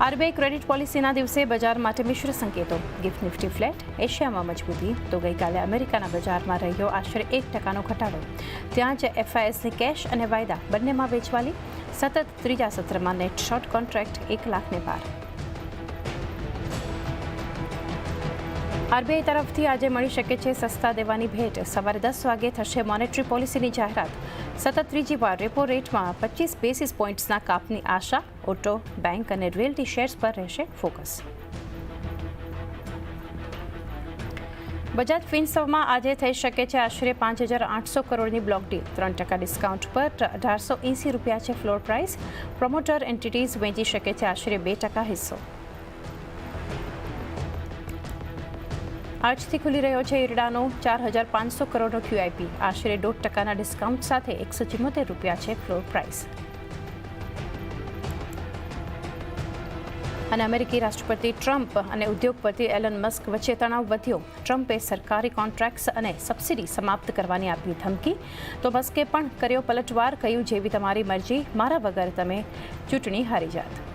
RBI credit પોલિસીના દિવસે બજાર માટે મિશ્ર સંકેતો. ગિફ્ટ નિફ્ટી ફ્લેટ, એશિયામાં મજબૂતી તો ગઈકાલે અમેરિકાના બજારમાં રહ્યો આશરે 1% ઘટાડો. ત્યાં જ એફઆઈએસની કેશ અને વાયદા બંનેમાં વેચવાલી. સતત ત્રીજા સત્રમાં નેટ શોર્ટ કોન્ટ્રાક્ટ 1 લાખને પાર. આરબીઆઈ તરફથી આજે મળી શકે છે સસ્તા દેવાની ભેટ. સવારે 10 વાગે થશે મોનેટરી પોલિસીની જાહેરાત. સતત ત્રીજી વાર રેપો રેટમાં 25 બેસિસ પોઈન્ટ્સના કાપની આશા. ઓટો, બેંક અને રિયલ્ટી શેર્સ પર રહેશે ફોકસ. બજાજ ફિનસર્વમાં આજે થઈ શકે છે આશરે 5,800 કરોડની બ્લોક ડીલ. 3% ડિસ્કાઉન્ટ પર 1,880 રૂપિયા છે ફ્લોર પ્રાઇસ. પ્રોમોટર એન્ટિટીઝ વેચી શકે છે આશરે 2% હિસ્સો. આજથી ખુલી રહ્યો છે ઈરડાનો 4,500 કરોડનો QIP. આશરે 1.5% ડિસ્કાઉન્ટ સાથે 174 રૂપિયા છે ફ્લોર પ્રાઇસ. અને અમેરિકી રાષ્ટ્રપતિ ટ્રમ્પ અને ઉદ્યોગપતિ એલન મસ્ક વચ્ચે તણાવ વધ્યો. ટ્રમ્પે સરકારી કોન્ટ્રાક્ટ્સ અને સબસિડી સમાપ્ત કરવાની આપી ધમકી, તો મસ્કે પણ કર્યો પલટવાર. કહ્યું, જેવી તમારી મરજી, મારા વગર તમે ચૂંટણી હારી જાત.